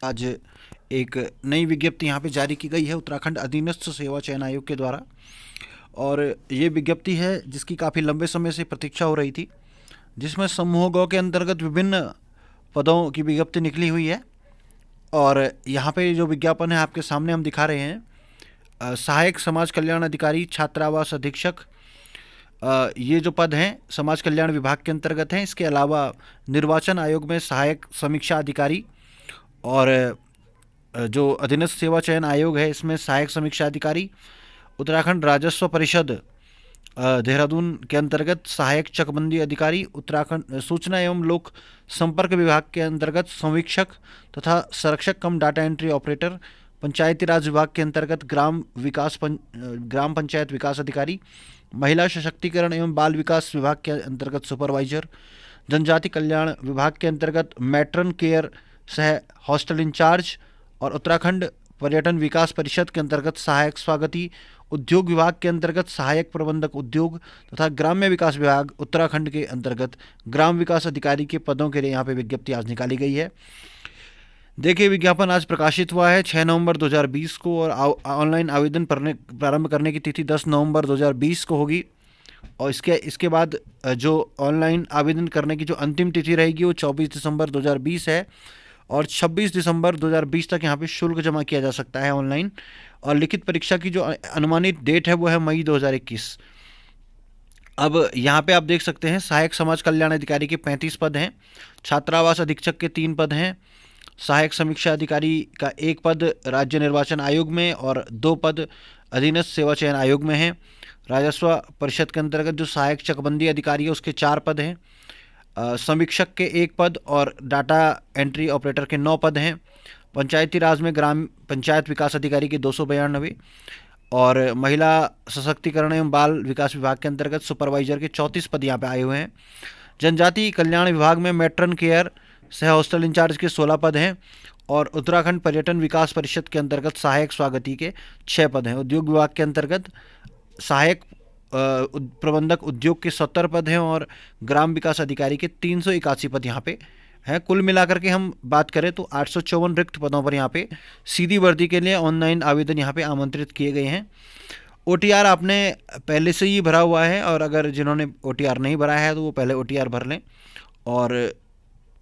आज एक नई विज्ञप्ति यहाँ पे जारी की गई है उत्तराखंड अधीनस्थ सेवा चयन आयोग के द्वारा। और ये विज्ञप्ति है जिसकी काफ़ी लंबे समय से प्रतीक्षा हो रही थी, जिसमें समूह गौ के अंतर्गत विभिन्न पदों की विज्ञप्ति निकली हुई है। और यहाँ पे जो विज्ञापन है आपके सामने हम दिखा रहे हैं, सहायक समाज कल्याण अधिकारी, छात्रावास अधीक्षक, ये जो पद हैं समाज कल्याण विभाग के अंतर्गत हैं। इसके अलावा निर्वाचन आयोग में सहायक समीक्षा अधिकारी, और जो अधीनस्थ सेवा चयन आयोग है इसमें सहायक समीक्षा अधिकारी, उत्तराखंड राजस्व परिषद देहरादून के अंतर्गत सहायक चकबंदी अधिकारी, उत्तराखंड सूचना एवं लोक संपर्क विभाग के अंतर्गत संवीक्षक तथा संरक्षक कम डाटा एंट्री ऑपरेटर, पंचायती राज विभाग के अंतर्गत ग्राम पंचायत विकास अधिकारी, महिला सशक्तिकरण एवं बाल विकास विभाग के अंतर्गत सुपरवाइजर, जनजाति कल्याण विभाग के अंतर्गत मैट्रन केयर सह हॉस्टल इंचार्ज, और उत्तराखंड पर्यटन विकास परिषद के अंतर्गत सहायक स्वागती, उद्योग विभाग के अंतर्गत सहायक प्रबंधक उद्योग तथा ग्राम्य विकास विभाग उत्तराखंड के अंतर्गत ग्राम विकास अधिकारी के पदों के लिए यहाँ पे विज्ञप्ति आज निकाली गई है। देखिए, विज्ञापन आज प्रकाशित हुआ है 6 नवंबर 2020 को, और ऑनलाइन आवेदन प्रारंभ करने की तिथि 10 नवंबर 2020 को होगी। और इसके बाद जो ऑनलाइन आवेदन करने की जो अंतिम तिथि रहेगी वो 24 दिसंबर 2020 है, और 26 दिसंबर 2020 तक यहाँ पे शुल्क जमा किया जा सकता है ऑनलाइन। और लिखित परीक्षा की जो अनुमानित डेट है वो है मई 2021। अब यहाँ पे आप देख सकते हैं सहायक समाज कल्याण अधिकारी के 35 पद हैं, छात्रावास अधीक्षक के 3 पद हैं, सहायक समीक्षा अधिकारी का 1 पद राज्य निर्वाचन आयोग में और 2 पद अधीनस्थ सेवा चयन आयोग में हैं। राजस्व परिषद के अंतर्गत जो सहायक चकबंदी अधिकारी है उसके 4 पद हैं, समीक्षक के 1 पद और डाटा एंट्री ऑपरेटर के 9 पद हैं। पंचायती राज में ग्राम पंचायत विकास अधिकारी के 292, और महिला सशक्तिकरण एवं बाल विकास विभाग के अंतर्गत सुपरवाइजर के 34 पद यहाँ पे आए हुए हैं। जनजाति कल्याण विभाग में मैट्रन केयर सह हॉस्टल इंचार्ज के 16 पद हैं, और उत्तराखंड पर्यटन विकास परिषद के अंतर्गत सहायक स्वागती के 6 पद हैं। उद्योग विभाग के अंतर्गत सहायक प्रबंधक उद्योग के 70 पद हैं, और ग्राम विकास अधिकारी के 381 पद यहाँ पे हैं। कुल मिलाकर के हम बात करें तो 854 रिक्त पदों पर यहाँ पे सीधी भर्ती के लिए ऑनलाइन आवेदन यहाँ पे आमंत्रित किए गए हैं। OTR आपने पहले से ही भरा हुआ है, और अगर जिन्होंने OTR नहीं भरा है तो वो पहले OTR भर लें, और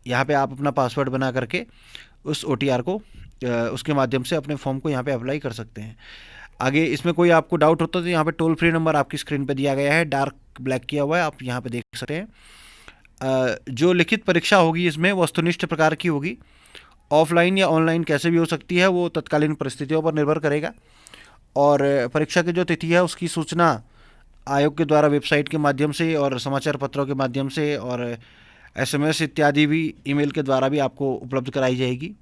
यहाँ पे आप अपना पासवर्ड बना करके उस OTR को उसके माध्यम से अपने फॉर्म को यहाँ पे अप्लाई कर सकते हैं। आगे इसमें कोई आपको डाउट होता है तो यहाँ पे टोल फ्री नंबर आपकी स्क्रीन पे दिया गया है, डार्क ब्लैक किया हुआ है, आप यहाँ पे देख सकते हैं। जो लिखित परीक्षा होगी इसमें वस्तुनिष्ठ प्रकार की होगी, ऑफलाइन या ऑनलाइन कैसे भी हो सकती है, वो तत्कालीन परिस्थितियों पर निर्भर करेगा। और परीक्षा की जो तिथि है उसकी सूचना आयोग के द्वारा वेबसाइट के माध्यम से और समाचार पत्रों के माध्यम से और SMS इत्यादि भी ईमेल के द्वारा भी आपको उपलब्ध कराई जाएगी।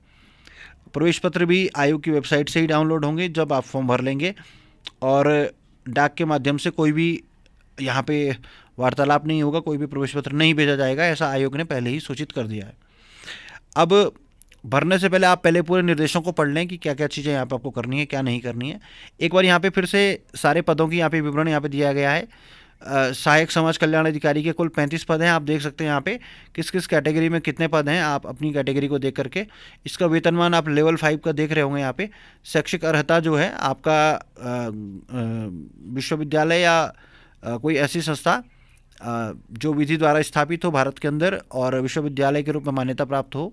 प्रवेश पत्र भी आयोग की वेबसाइट से ही डाउनलोड होंगे जब आप फॉर्म भर लेंगे, और डाक के माध्यम से कोई भी यहाँ पे वार्तालाप नहीं होगा, कोई भी प्रवेश पत्र नहीं भेजा जाएगा, ऐसा आयोग ने पहले ही सूचित कर दिया है। अब भरने से पहले आप पहले पूरे निर्देशों को पढ़ लें कि क्या क्या चीज़ें यहाँ पे आपको करनी है, क्या नहीं करनी है। एक बार यहाँ पे फिर से सारे पदों की यहाँ पे विवरण यहाँ पे दिया गया है। सहायक समाज कल्याण अधिकारी के कुल 35 पद हैं। आप देख सकते हैं यहाँ पे किस किस कैटेगरी में कितने पद हैं, आप अपनी कैटेगरी को देख करके इसका वेतनमान आप लेवल 5 का देख रहे होंगे। यहाँ पे शैक्षिक अर्हता जो है आपका विश्वविद्यालय या कोई ऐसी संस्था जो विधि द्वारा स्थापित हो भारत के अंदर और विश्वविद्यालय के रूप में मान्यता प्राप्त हो,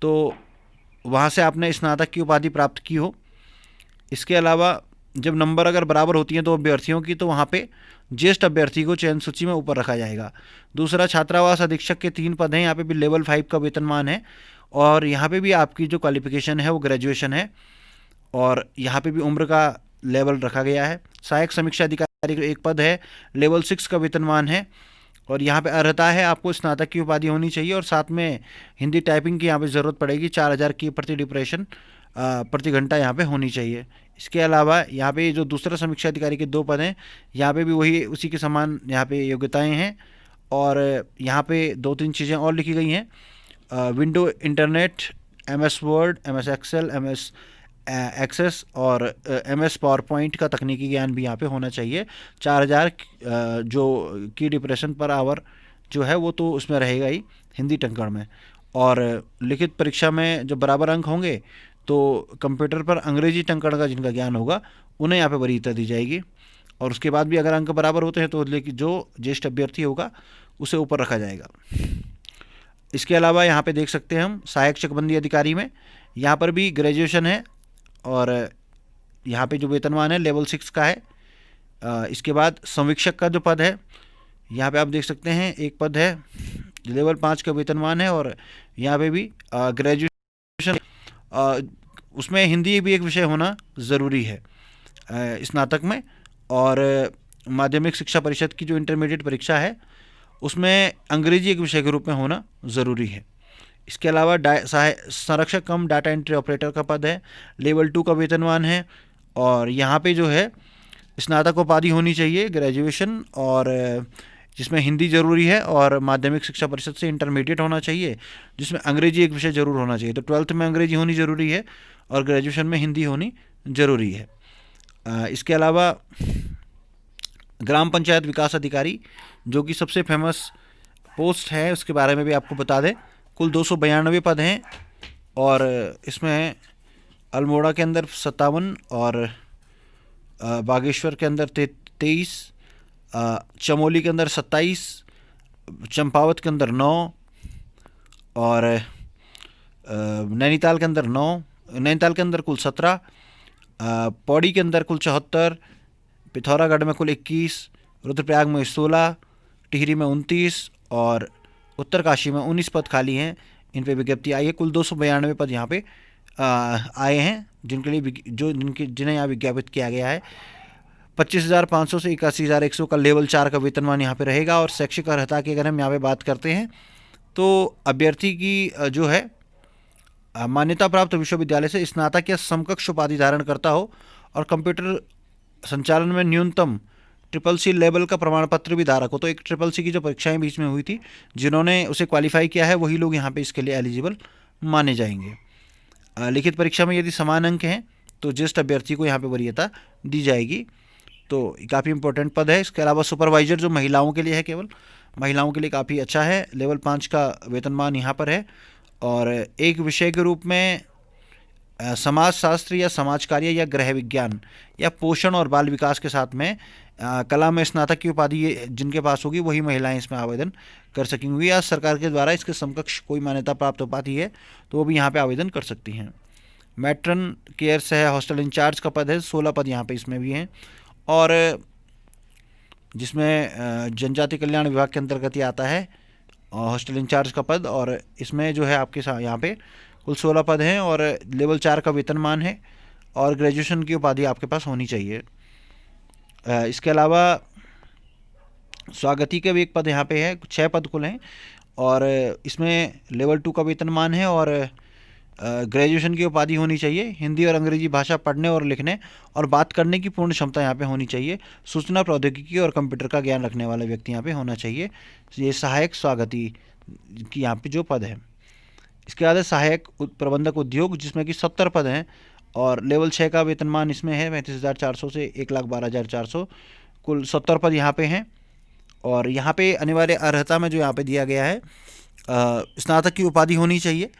तो वहाँ से आपने स्नातक की उपाधि प्राप्त की हो। इसके अलावा जब नंबर अगर बराबर होती हैं तो अभ्यर्थियों की, तो वहाँ पे ज्येष्ठ अभ्यर्थी को चयन सूची में ऊपर रखा जाएगा। दूसरा, छात्रावास अधीक्षक के 3 पद हैं, यहाँ पे भी लेवल 5 का वेतनमान है, और यहाँ पे भी आपकी जो क्वालिफिकेशन है वो ग्रेजुएशन है, और यहाँ पे भी उम्र का लेवल रखा गया है। सहायक समीक्षा अधिकारी का 1 पद है, लेवल 6 का वेतनमान है, और यहाँ पे अर्हता है आपको स्नातक की उपाधि होनी चाहिए, और साथ में हिंदी टाइपिंग की यहाँ पे ज़रूरत पड़ेगी। 4000 की प्रति डिप्रेशन प्रति घंटा यहाँ पे होनी चाहिए। इसके अलावा यहाँ पे जो दूसरा समीक्षा अधिकारी के 2 पद हैं, यहाँ पे भी वही उसी के समान यहाँ पे योग्यताएं हैं, और यहाँ पे 2-3 चीज़ें और लिखी गई हैं। Window internet, MS Word, MS Excel, MS Access और MS पावर पॉइंट का तकनीकी ज्ञान भी यहाँ पे होना चाहिए। 4000 जो की डिप्रेशन पर आवर जो है वो तो उसमें रहेगा ही हिंदी टंकण में। और लिखित परीक्षा में जब बराबर अंक होंगे तो कंप्यूटर पर अंग्रेजी टंकण का जिनका ज्ञान होगा उन्हें यहाँ पे वरीयता दी जाएगी। और उसके बाद भी अगर अंक बराबर होते हैं तो लेकिन जो ज्येष्ठ अभ्यर्थी होगा उसे ऊपर रखा जाएगा। इसके अलावा यहाँ पे देख सकते हैं हम सहायक चकबंदी अधिकारी में, यहाँ पर भी ग्रेजुएशन है और यहाँ पे जो वेतनमान है लेवल 6 का है। इसके बाद संवीक्षक का जो पद है यहाँ पे आप देख सकते हैं एक पद है, लेवल 5 का वेतनमान है और यहाँ पे भी ग्रेजुएशन, उसमें हिंदी भी एक विषय होना ज़रूरी है स्नातक में। और माध्यमिक शिक्षा परिषद की जो इंटरमीडिएट परीक्षा है उसमें अंग्रेजी एक विषय के रूप में होना ज़रूरी है। इसके अलावा संरक्षक कम डाटा एंट्री ऑपरेटर का पद है, लेवल 2 का वेतनमान है और यहाँ पे जो है स्नातक उपाधि होनी चाहिए, ग्रेजुएशन, और जिसमें हिंदी ज़रूरी है और माध्यमिक शिक्षा परिषद से इंटरमीडिएट होना चाहिए जिसमें अंग्रेजी एक विषय ज़रूर होना चाहिए। तो 12th में अंग्रेजी होनी ज़रूरी है और ग्रेजुएशन में हिंदी होनी ज़रूरी है। इसके अलावा ग्राम पंचायत विकास अधिकारी जो कि सबसे फेमस पोस्ट है उसके बारे में भी आपको बता दें। कुल 292 पद हैं और इसमें अल्मोड़ा के अंदर 57 और बागेश्वर के अंदर 23, चमोली के अंदर 27, चंपावत के अंदर 9 और नैनीताल के अंदर 9, नैनीताल के अंदर कुल 17, पौड़ी के अंदर कुल 74, पिथौरागढ़ में कुल 21, रुद्रप्रयाग में 16, टिहरी में 29 और उत्तरकाशी में 19 पद खाली हैं। इन पे विज्ञप्ति आई है। कुल 292 पद यहाँ पे आए हैं जिनके लिए जिन्हें यहाँ विज्ञापित किया गया है। 25,500 से 81,100 का लेवल 4 का वेतनमान यहाँ पे रहेगा। और शैक्षिक अर्हता की अगर हम यहाँ पे बात करते हैं तो अभ्यर्थी की जो है मान्यता प्राप्त विश्वविद्यालय से स्नातक या समकक्ष उपाधि धारण करता हो और कंप्यूटर संचालन में न्यूनतम CCC लेवल का प्रमाण पत्र भी धारक हो। तो एक CCC की जो परीक्षाएं बीच में हुई थी, जिन्होंने उसे क्वालिफाई किया है वही लोग यहाँ पे इसके लिए एलिजिबल माने जाएंगे। लिखित परीक्षा में यदि समान अंक हैं तो ज्येष्ठ अभ्यर्थी को यहाँ पे वरीयता दी जाएगी। तो काफ़ी इंपॉर्टेंट पद है। इसके अलावा सुपरवाइजर जो महिलाओं के लिए है, केवल महिलाओं के लिए काफ़ी अच्छा है, लेवल 5 का वेतनमान यहाँ पर है। और एक विषय के रूप में समाज शास्त्र या समाज कार्य या गृह विज्ञान या पोषण और बाल विकास के साथ में कला में स्नातक की उपाधि जिनके पास होगी वही महिलाएं इसमें आवेदन कर सकेंगी। या सरकार के द्वारा इसके समकक्ष कोई मान्यता प्राप्त उपाधि है तो वो भी यहाँ पे आवेदन कर सकती हैं। मैट्रन केयर सह हॉस्टल इंचार्ज का पद है, 16 पद यहाँ पे इसमें भी हैं। और जिसमें जनजाति कल्याण विभाग के अंतर्गत ही आता है हॉस्टल इंचार्ज का पद। और इसमें जो है आपके यहाँ पे कुल 16 पद हैं और लेवल 4 का वेतनमान है और ग्रेजुएशन की उपाधि आपके पास होनी चाहिए। इसके अलावा स्वागती का भी एक पद यहाँ पे है, 6 पद कुल हैं और इसमें लेवल 2 का वेतनमान है और ग्रेजुएशन की उपाधि होनी चाहिए। हिंदी और अंग्रेजी भाषा पढ़ने और लिखने और बात करने की पूर्ण क्षमता यहाँ पे होनी चाहिए। सूचना प्रौद्योगिकी और कंप्यूटर का ज्ञान रखने वाला व्यक्ति यहाँ पे होना चाहिए। ये सहायक स्वागती की यहाँ पे जो पद है। इसके बाद सहायक प्रबंधक उद्योग जिसमें कि 70 पद हैं और लेवल 6 का वेतनमान इसमें है 35,400 से 1,12,400, कुल 70 पद यहाँ पे हैं। और यहाँ पे अनिवार्य अर्हता में जो यहाँ पे दिया गया है स्नातक की उपाधि होनी चाहिए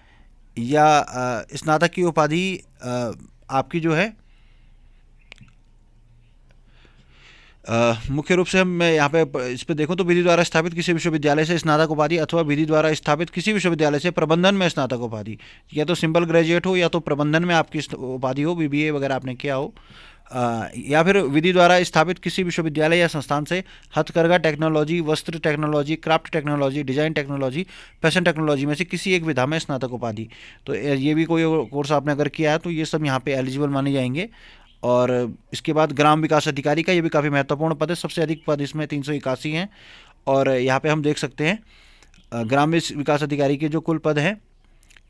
या स्नातक की उपाधि आपकी जो है मुख्य रूप से हम मैं यहाँ पे इस पे देखूँ तो विधि द्वारा स्थापित किसी विश्वविद्यालय से स्नातक उपाधि अथवा विधि द्वारा स्थापित किसी विश्वविद्यालय से प्रबंधन में स्नातक उपाधि, या तो सिंपल ग्रेजुएट हो या तो प्रबंधन में आपकी उपाधि हो, BBA वगैरह आपने किया हो, या फिर विधि द्वारा स्थापित किसी विश्वविद्यालय या संस्थान से हथकरघा टेक्नोलॉजी, वस्त्र technology, craft technology, design technology, fashion technology में से किसी एक विधा में स्नातक उपाधि। तो ये भी कोई कोर्स आपने अगर किया है तो ये सब यहाँ पे एलिजिबल माने जाएंगे। और इसके बाद ग्राम विकास अधिकारी का ये भी काफ़ी महत्वपूर्ण पद है, सबसे अधिक पद इसमें 381 हैं। और यहाँ पे हम देख सकते हैं ग्राम विकास अधिकारी के जो कुल पद हैं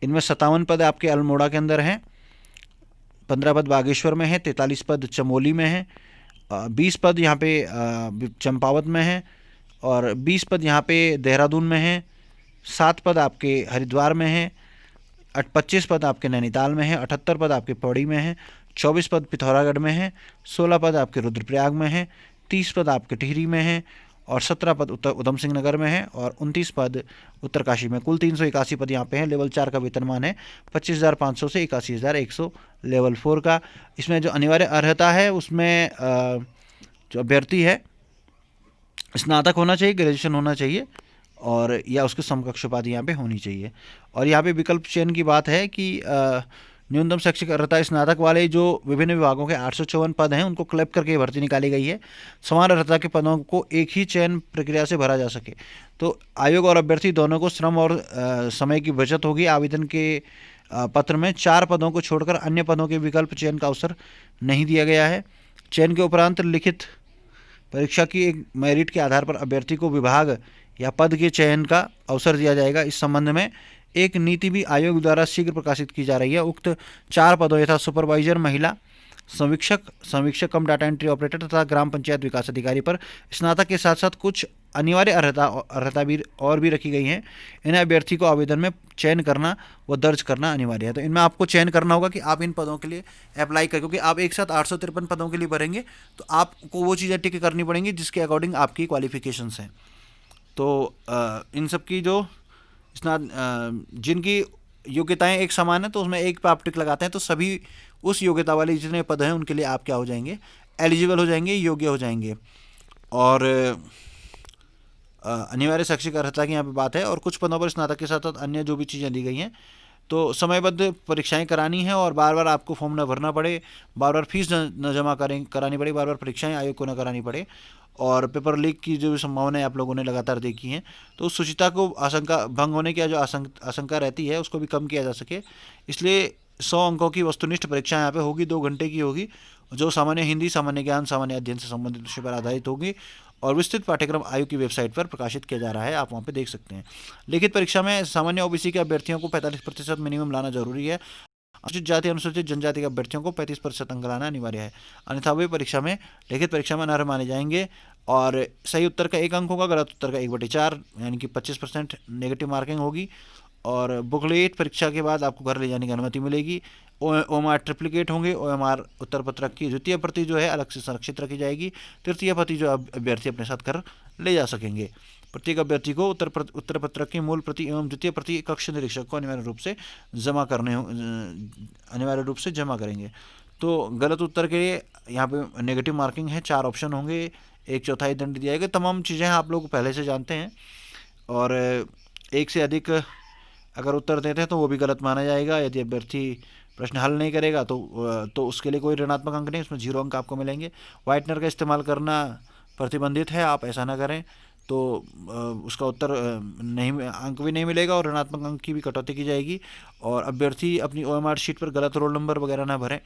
इनमें 57 पद आपके अल्मोड़ा के अंदर हैं, 15 पद बागेश्वर में है, 43 पद चमोली में है, 20 पद यहाँ पे चंपावत में है और 20 पद यहाँ पे देहरादून में है, 7 पद आपके हरिद्वार में है, 25 पद आपके नैनीताल में है, 78 पद आपके पौड़ी में है, 24 पद पिथौरागढ़ में है, 16 पद आपके रुद्रप्रयाग में है, 30 पद आपके टिहरी में है और 17 पद उत्तर उधम सिंह नगर में है और 29 पद उत्तरकाशी में। कुल 381 पद यहाँ पे हैं। लेवल 4 का वेतनमान है 25,500 से 81,100 लेवल 4 का। इसमें जो अनिवार्य अर्हता है उसमें जो अभ्यर्थी है स्नातक होना चाहिए, ग्रेजुएशन होना चाहिए और या उसके समकक्ष उपाधि यहाँ पे होनी चाहिए। और यहाँ पे विकल्प चयन की बात है कि न्यूनतम शैक्षिक अर्हता स्नातक वाले जो विभिन्न विभागों के 854 पद हैं उनको क्लब करके भर्ती निकाली गई है। समान अर्हता के पदों को एक ही चयन प्रक्रिया से भरा जा सके। तो आयोग और अभ्यर्थी दोनों को श्रम और समय की बचत होगी। आवेदन के पत्र में 4 पदों को छोड़कर अन्य पदों के विकल्प चयन का अवसर नहीं दिया गया है। चयन के उपरांत लिखित परीक्षा की एक मेरिट के आधार पर अभ्यर्थी को विभाग या पद के चयन का अवसर दिया जाएगा। इस संबंध में एक नीति भी आयोग द्वारा शीघ्र प्रकाशित की जा रही है। उक्त 4 पदों यथा सुपरवाइजर महिला, समीक्षक कम डाटा एंट्री ऑपरेटर तथा ग्राम पंचायत विकास अधिकारी पर स्नातक के साथ साथ कुछ अनिवार्य अर्हता भी और भी रखी गई हैं। इन्हें अभ्यर्थी को आवेदन में चयन करना व दर्ज करना अनिवार्य है। तो इनमें आपको चयन करना होगा कि आप इन पदों के लिए अप्लाई करें, क्योंकि आप एक साथ 853 पदों के लिए भरेंगे तो आपको वो चीज़ें टिक करनी पड़ेंगी जिसके अकॉर्डिंग आपकी क्वालिफिकेशंस हैं। तो इन सब की जो जिनकी योग्यताएं एक समान है तो उसमें एक पे आप टिक लगाते हैं तो सभी उस योग्यता वाले जितने पद हैं उनके लिए आप क्या हो जाएंगे, एलिजिबल हो जाएंगे, योग्य हो जाएंगे। और अनिवार्य शैक्षिक अर्हता की यहाँ पे बात है। और कुछ पदों पर स्नातक के साथ साथ अन्य जो भी चीज़ें दी गई हैं तो समयबद्ध परीक्षाएं करानी है और बार बार आपको फॉर्म न भरना पड़े, बार बार फीस न जमा करानी पड़े, बार बार परीक्षाएं आयोग को न करानी पड़े और पेपर लीक की जो संभावनाएं आप लोगों ने लगातार देखी हैं तो उस शुचिता को भंग होने की जो आशंका रहती है उसको भी कम किया जा सके। इसलिए 100 अंकों की वस्तुनिष्ठ परीक्षा यहाँ पे होगी, 2 घंटे की होगी, जो सामान्य हिंदी, सामान्य ज्ञान, सामान्य अध्ययन से संबंधित विषय पर आधारित होगी और विस्तृत पाठ्यक्रम आयोग की वेबसाइट पर प्रकाशित किया जा रहा है, आप वहाँ पे देख सकते हैं। लिखित परीक्षा में सामान्य ओबीसी के अभ्यर्थियों को 45% मिनिमम लाना जरूरी है। अनुसूचित जाति, अनुसूचित जनजाति के अभ्यर्थियों को 35% अंक लाना अनिवार्य है, अन्यथा वे परीक्षा में लिखित परीक्षा में अनर्ह माने जाएंगे। और सही उत्तर का 1 अंक होगा, गलत उत्तर का 1/4 यानी कि 25% नेगेटिव मार्किंग होगी। और बुकलेट परीक्षा के बाद आपको घर ले जाने की अनुमति मिलेगी। OMR ट्रिप्लिकेट होंगे। OMR उत्तर पत्रक की द्वितीय प्रति जो है अलग से संरक्षित रखी जाएगी। तृतीय प्रति जो अभ्यर्थी अपने साथ घर ले जा सकेंगे। प्रत्येक अभ्यर्थी को उत्तर पत्रक की मूल प्रति एवं द्वितीय प्रति कक्ष निरीक्षक को अनिवार्य रूप से जमा करेंगे। तो गलत उत्तर के लिए यहाँ पे नेगेटिव मार्किंग है, 4 ऑप्शन होंगे, 1/4 दंड दिया जाएगा। तमाम चीज़ें आप लोग पहले से जानते हैं और 1 से अधिक अगर उत्तर देते हैं तो वो भी गलत माना जाएगा। यदि अभ्यर्थी प्रश्न हल नहीं करेगा तो उसके लिए कोई ऋणात्मक अंक नहीं, उसमें 0 अंक आपको मिलेंगे। व्हाइटनर का इस्तेमाल करना प्रतिबंधित है, आप ऐसा ना करें तो उसका उत्तर नहीं, अंक भी नहीं मिलेगा और ऋणात्मक अंक की भी कटौती की जाएगी। और अभ्यर्थी अपनी OMR शीट पर गलत रोल नंबर वगैरह ना भरें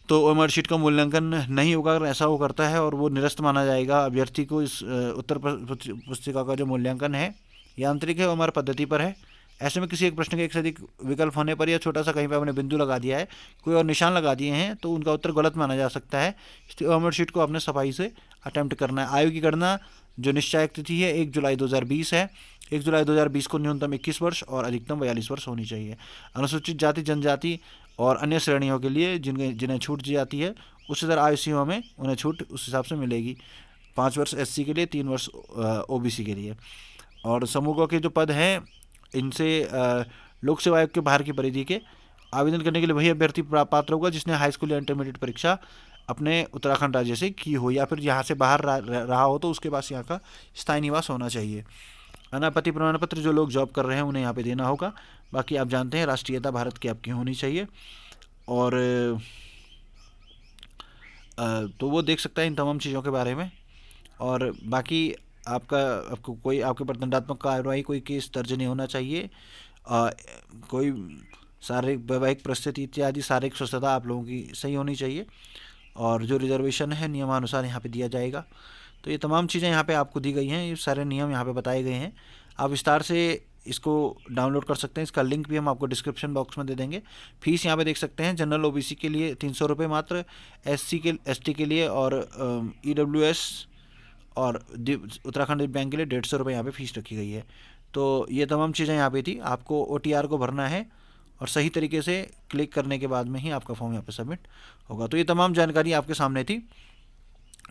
तो OMR शीट का मूल्यांकन नहीं होगा। अगर ऐसा वो करता है और वो निरस्त माना जाएगा। अभ्यर्थी को इस उत्तर पुस्तिका का जो मूल्यांकन है यांत्रिक है, OMR पद्धति पर है। ऐसे में किसी एक प्रश्न के एक से अधिक विकल्प होने पर या छोटा सा कहीं पर आपने बिंदु लगा दिया है, कोई और निशान लगा दिए हैं तो उनका उत्तर गलत माना जा सकता है। इसलिए OMR शीट को आपने सफाई से अटेम्प्ट करना है। आयोग की गणना जो निश्चायक तिथि है 1 जुलाई 2020 है। 1 जुलाई 2020 को न्यूनतम 21 वर्ष और अधिकतम 42 वर्ष होनी चाहिए। अनुसूचित जाति, जनजाति और अन्य श्रेणियों के लिए जिन्हें छूट दी जाती है उच्चतर आयु सीमा में उन्हें छूट उस हिसाब से मिलेगी। 5 वर्ष SC के लिए, 3 वर्ष OBC के लिए। और समूहों के जो पद हैं इनसे लोक सेवा आयोग के बाहर की परिधि के आवेदन करने के लिए वही अभ्यर्थी पात्र होगा जिसने हाई स्कूल या इंटरमीडिएट परीक्षा अपने उत्तराखंड राज्य से की हो या फिर यहाँ से बाहर रहा हो तो उसके पास यहाँ का स्थायी निवास होना चाहिए। अनापत्ति प्रमाण पत्र जो लोग जॉब कर रहे हैं उन्हें यहाँ पे देना होगा। बाकी आप जानते हैं राष्ट्रीयता भारत की आपकी होनी चाहिए। और तो वो देख सकता है इन तमाम चीज़ों के बारे में। और बाकी आपको कोई आपके पर दंडात्मक कार्रवाई, कोई केस दर्ज नहीं होना चाहिए। कोई शारीरिक वैवाहिक परिस्थिति इत्यादि शारीरिक स्वस्थता आप लोगों की सही होनी चाहिए। और जो रिजर्वेशन है नियमानुसार यहाँ पे दिया जाएगा। तो ये तमाम चीज़ें यहाँ पे आपको दी गई हैं, ये सारे नियम यहाँ पे बताए गए हैं। आप विस्तार से इसको डाउनलोड कर सकते हैं। इसका लिंक भी हम आपको डिस्क्रिप्शन बॉक्स में दे देंगे। फीस यहाँ पे देख सकते हैं। जनरल OBC के लिए 300 रुपये मात्र, ST के लिए और EWS और उत्तराखंड दिव्यांग के लिए 150 रुपये यहाँ पे फीस रखी गई है। तो ये तमाम चीज़ें यहाँ पे थी। आपको OTR को भरना है और सही तरीके से क्लिक करने के बाद में ही आपका फॉर्म यहाँ पे सबमिट होगा। तो ये तमाम जानकारी आपके सामने थी।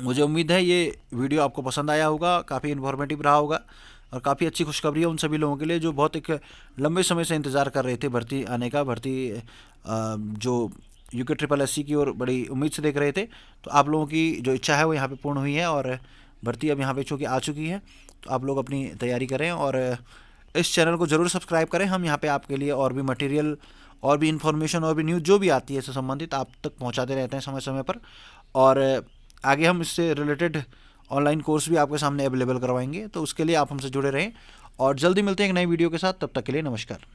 मुझे उम्मीद है ये वीडियो आपको पसंद आया होगा, काफ़ी इन्फॉर्मेटिव रहा होगा और काफ़ी अच्छी खुशखबरी है उन सभी लोगों के लिए जो बहुत एक लंबे समय से इंतज़ार कर रहे थे भर्ती आने का, जो यूके ट्रिपल एससी की ओर बड़ी उम्मीद से देख रहे थे। तो आप लोगों की जो इच्छा है वो यहाँ पे पूर्ण हुई है और भर्ती अब यहाँ पे चूँकि आ चुकी है, तो आप लोग अपनी तैयारी करें और इस चैनल को ज़रूर सब्सक्राइब करें। हम यहाँ पे आपके लिए और भी मटेरियल, और भी इन्फॉर्मेशन, और भी न्यूज़ जो भी आती है इससे संबंधित आप तक पहुँचाते रहते हैं समय समय पर। और आगे हम इससे रिलेटेड ऑनलाइन कोर्स भी आपके सामने अवेलेबल करवाएंगे, तो उसके लिए आप हमसे जुड़े रहें और जल्दी मिलते हैं एक नई वीडियो के साथ। तब तक के लिए नमस्कार।